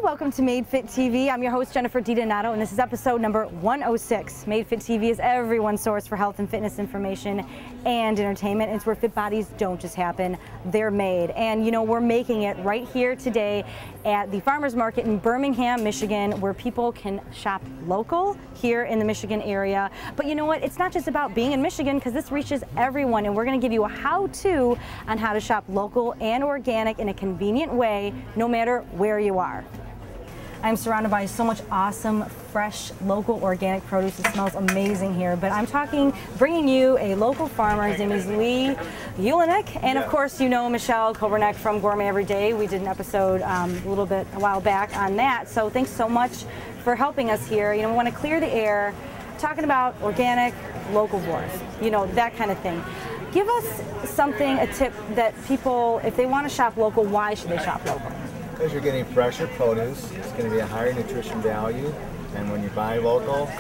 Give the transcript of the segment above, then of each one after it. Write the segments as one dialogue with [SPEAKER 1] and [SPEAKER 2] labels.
[SPEAKER 1] welcome to Made Fit TV. I'm your host, Jennifer DiDonato, and this is episode number 106. Made Fit TV is everyone's source for health and fitness information and entertainment. It's where fit bodies don't just happen, they're made. And you know, we're making it right here today at the Farmers Market in Birmingham, Michigan, where people can shop local here in the Michigan area. But you know what? It's not just about being in Michigan, because this reaches everyone, and we're going to give you a how-to on how to shop local and organic in a convenient way, no matter where you are. I'm surrounded by so much awesome, fresh, local, organic produce. It smells amazing here. But I'm bringing you a local farmer. His name is Lee Uhlianuk, and of course, you know Michelle Kobernick from Gourmet Everyday. We did an episode a while back on that. So thanks so much for helping us here. You know, we want to clear the air, talking about organic, local forests, you know, that kind of thing. Give us a tip that people, if they want to shop local, why should they shop local?
[SPEAKER 2] Because you're getting fresher produce, it's going to be a higher nutrition value, and when you buy local,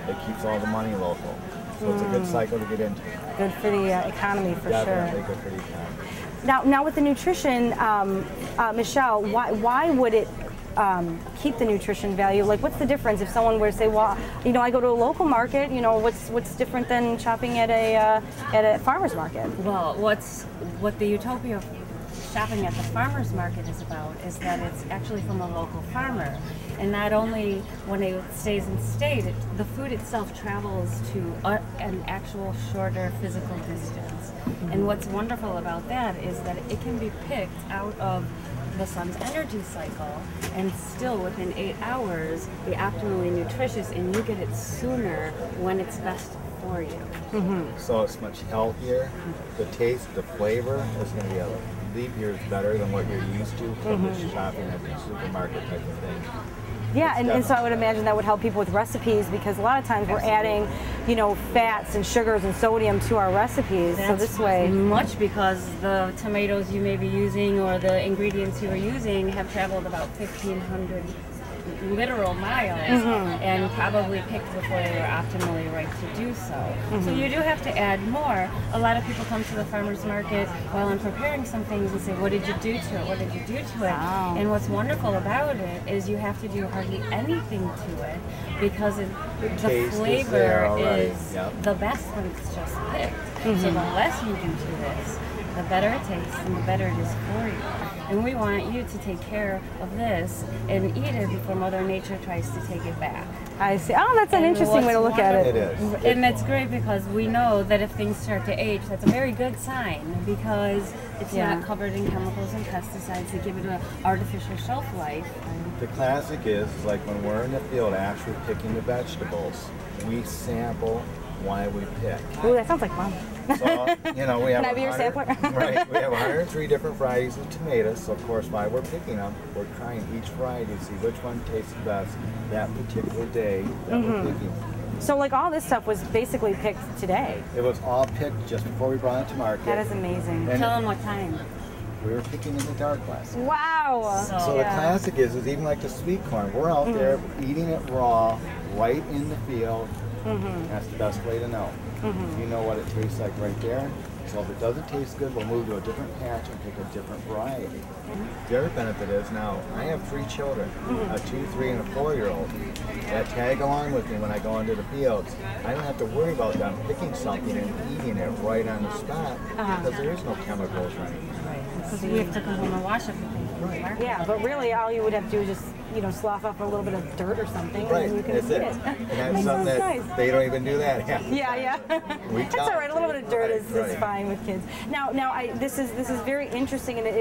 [SPEAKER 2] it keeps all the money local. So it's a good cycle to get into.
[SPEAKER 1] Good for the economy, for sure.
[SPEAKER 2] Definitely good for the economy.
[SPEAKER 1] Now with the nutrition, Michelle, why would it keep the nutrition value? Like, what's the difference if someone were to say, well, you know, I go to a local market, you know, what's different than shopping at a farmer's market?
[SPEAKER 3] Well, what the utopia of shopping at the farmer's market is about is that it's actually from a local farmer, and not only when it stays in state, the food itself travels to an actual shorter physical distance. And what's wonderful about that is that it can be picked out of the sun's energy cycle and still within 8 hours be optimally nutritious, and you get it sooner when it's best for you.
[SPEAKER 2] So it's much healthier. The taste, the flavor is going to be a leap years better than what you're used to from just shopping at the supermarket type of thing.
[SPEAKER 1] Yeah, and so I would imagine that would help people with recipes, because a lot of times we're adding, you know, fats and sugars and sodium to our recipes. So this way,
[SPEAKER 3] much because the tomatoes you may be using or the ingredients you are using have traveled about 1,500 literal miles and probably picked before they were optimally right to do so. So you do have to add more. A lot of people come to the farmer's market while I'm preparing some things and say, what did you do to it? What did you do to it?
[SPEAKER 1] Wow.
[SPEAKER 3] And what's wonderful about it is you have to do hardly anything to it, because the flavor is the best when it's just picked. So the less you do to this, the better it tastes and the better it is for you. And we want you to take care of this and eat it before Mother Nature tries to take it back.
[SPEAKER 1] I see. Oh, that's an interesting way to look at it.
[SPEAKER 2] It is.
[SPEAKER 3] And that's great, because we know that if things start to age, that's a very good sign, because it's not covered in chemicals and pesticides that give it an artificial shelf life.
[SPEAKER 2] The classic is like when we're in the field actually picking the vegetables, we sample why we pick.
[SPEAKER 1] Ooh, that sounds like fun.
[SPEAKER 2] So, you know, we have
[SPEAKER 1] Can I be your sampler?
[SPEAKER 2] Right, we have 103 different varieties of tomatoes. So of course, while we're picking them, we're trying each variety to see which one tastes the best that particular day that we're picking.
[SPEAKER 1] So like all this stuff was basically picked today?
[SPEAKER 2] It was all picked just before we brought it to market.
[SPEAKER 1] That is amazing.
[SPEAKER 2] And
[SPEAKER 3] Tell them what time.
[SPEAKER 2] we were picking in the dark last year.
[SPEAKER 1] Wow.
[SPEAKER 2] So the classic is even like the sweet corn. We're out there eating it raw, right in the field. That's the best way to know. You know what it tastes like right there. So if it doesn't taste good, we'll move to a different patch and pick a different variety. The other benefit is now I have 3 children, a 2, 3, and a 4-year-old that tag along with me when I go into the fields. I don't have to worry about them picking something and eating it right on the spot because there is no chemicals or anything.
[SPEAKER 3] Because we have to come home and wash everything.
[SPEAKER 1] Yeah, but really all you would have to do is just, you know, slough up a little bit of dirt or something,
[SPEAKER 2] Right,
[SPEAKER 1] and you can
[SPEAKER 2] that's
[SPEAKER 1] eat
[SPEAKER 2] it.
[SPEAKER 1] it.
[SPEAKER 2] And that's something that
[SPEAKER 1] nice.
[SPEAKER 2] they don't even do that.
[SPEAKER 1] Yeah. That's all right. A little bit of dirt is fine with kids. Now, this is very interesting, and it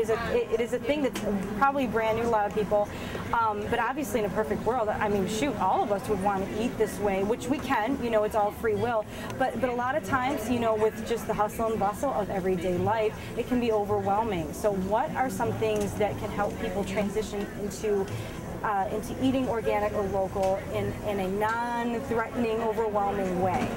[SPEAKER 1] is a thing that's probably brand new to a lot of people. But obviously, in a perfect world, I mean, shoot, all of us would want to eat this way, which we can. You know, it's all free will. But a lot of times, you know, with just the hustle and bustle of everyday life, it can be overwhelming. So, what are some things that can help people transition into eating organic or local in a non-threatening, overwhelming way?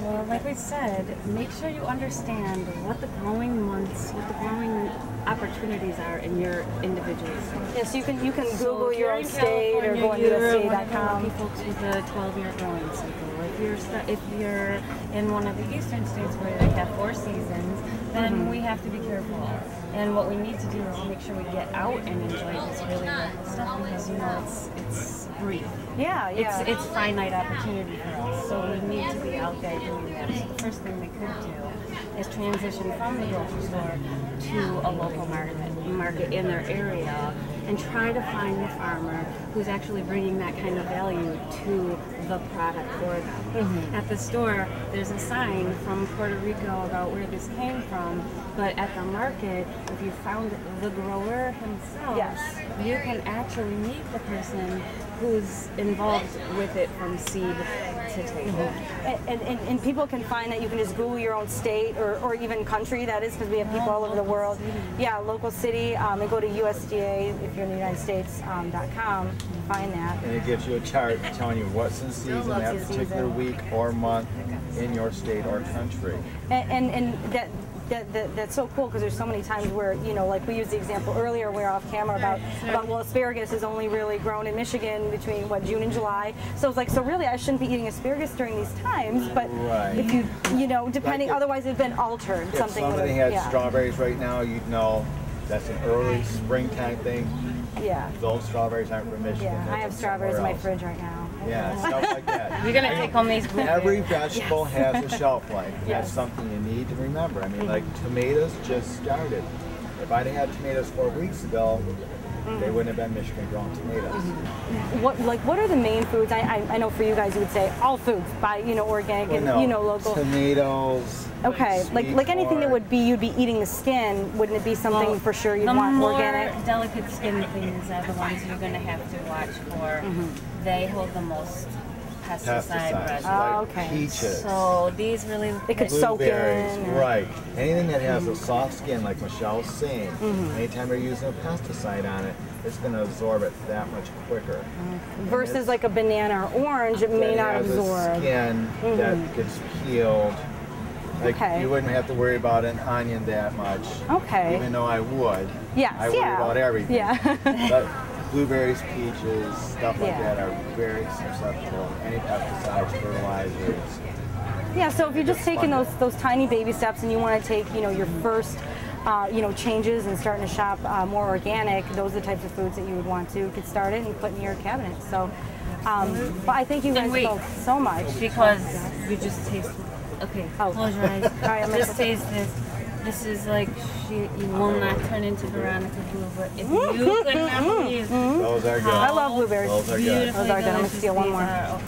[SPEAKER 3] Well, like we said, make sure you understand what the growing months, what the growing opportunities are in your individual state.
[SPEAKER 1] Yes, you can Google
[SPEAKER 3] So
[SPEAKER 1] your own
[SPEAKER 3] in
[SPEAKER 1] state or go on
[SPEAKER 3] California,
[SPEAKER 1] USDA.com.
[SPEAKER 3] you're one of the folks with a 12-year growing cycle. If you're in one of the eastern states where they have 4 seasons, then we have to be careful. And what we need to do is make sure we get out and enjoy this really local stuff because it's brief.
[SPEAKER 1] Yeah, yeah.
[SPEAKER 3] It's finite opportunity for us, so we need to be out there doing that. So the first thing we could do is transition from the grocery store to a local market in their area and try to find the farmer who's actually bringing that kind of value to the product for them. At the store, there's a sign from Puerto Rico about where this came from, but at the market, if you found the grower himself, you can actually meet the person who's involved with it from seed to table.
[SPEAKER 1] And people can find that you can just Google your own state or even country, that is, because we have people all over the world. Yeah, local city, and go to USDA, if you're in the United States, .com, find that.
[SPEAKER 2] And it gives you a chart telling you what's in season that particular week or month in your state or country.
[SPEAKER 1] And that's so cool because there's so many times where, you know, like we used the example earlier, we're off camera about well, asparagus is only really grown in Michigan between June and July. So it's like, so really I shouldn't be eating asparagus during these times, but if you know, depending, like otherwise it's been altered.
[SPEAKER 2] If somebody had strawberries right now, you'd know that's an early springtime thing.
[SPEAKER 1] Yeah.
[SPEAKER 2] Those strawberries aren't from Michigan.
[SPEAKER 1] Yeah, I have strawberries in my fridge right now.
[SPEAKER 2] Yeah, stuff like that.
[SPEAKER 3] You're gonna take home these blueberries.
[SPEAKER 2] Every vegetable has a shelf life. That's something you need to remember. I mean, like tomatoes just started. If I'd had tomatoes 4 weeks ago, they wouldn't have been Michigan-grown tomatoes.
[SPEAKER 1] What are the main foods? I know for you guys, you would say all foods, buy organic and local.
[SPEAKER 2] Tomatoes.
[SPEAKER 1] Okay, like anything that you'd be eating the skin. Wouldn't it be something for sure you'd want organic?
[SPEAKER 3] The more delicate skin things are the ones you're going to have to watch for. They hold the most pesticide residue.
[SPEAKER 1] Oh, okay.
[SPEAKER 2] Peaches.
[SPEAKER 3] So these really
[SPEAKER 1] they could soak in.
[SPEAKER 2] Right. Anything that has a soft skin, like Michelle's saying, anytime you're using a pesticide on it, it's going to absorb it that much quicker.
[SPEAKER 1] Versus like a banana or orange, it may not absorb.
[SPEAKER 2] A skin that gets peeled. Like you wouldn't have to worry about an onion that much. Okay. Even though I would.
[SPEAKER 1] Yes.
[SPEAKER 2] I worry about everything.
[SPEAKER 1] Yeah.
[SPEAKER 2] But blueberries, peaches, stuff like that are very susceptible to any pesticides, fertilizers.
[SPEAKER 1] Yeah. So if you're just taking those tiny baby steps and you want to take your first changes and starting to shop more organic, those are the types of foods that you would want to get started and put in your cabinet. So, but I thank you guys both so much
[SPEAKER 3] because you just taste. Okay, close your eyes. All right, just taste this. This is like you will not turn into Veronica Blue, but if you could not believe
[SPEAKER 2] those are good.
[SPEAKER 1] I love blueberries.
[SPEAKER 2] Those are good.
[SPEAKER 1] Those are good. I'm gonna steal one more.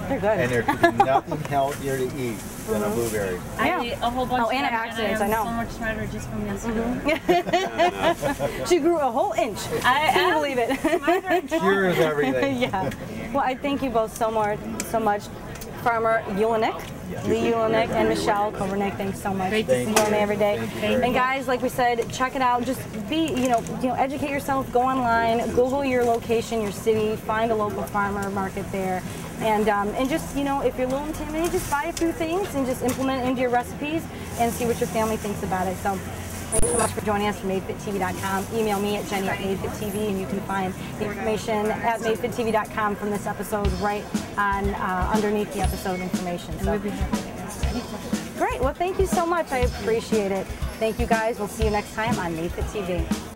[SPEAKER 1] They're good.
[SPEAKER 2] And there could be nothing healthier to eat than a blueberry.
[SPEAKER 3] I ate a whole bunch of
[SPEAKER 1] antioxidants. I know.
[SPEAKER 3] So much smarter just from yesterday.
[SPEAKER 1] She grew a whole inch. Can you believe it?
[SPEAKER 2] Cures everything.
[SPEAKER 1] Yeah. Well, I thank you both so much. Farmer Uhlianuk, Lee Uhlianuk, and Michelle Kobernick. Thanks so much.
[SPEAKER 3] Great to see you.
[SPEAKER 1] Gourmet Everyday. And guys, like we said, check it out. Just educate yourself. Go online, Google your location, your city, find a local farmer market there, and just if you're a little intimidated, just buy a few things and just implement it into your recipes and see what your family thinks about it. So. Thanks so much for joining us from MadeFitTV.com. Email me at Jenny@MadeFitTV, and you can find the information at MadeFitTV.com from this episode right on underneath the episode information. So. Great. Well, thank you so much. I appreciate it. Thank you, guys. We'll see you next time on MadeFitTV.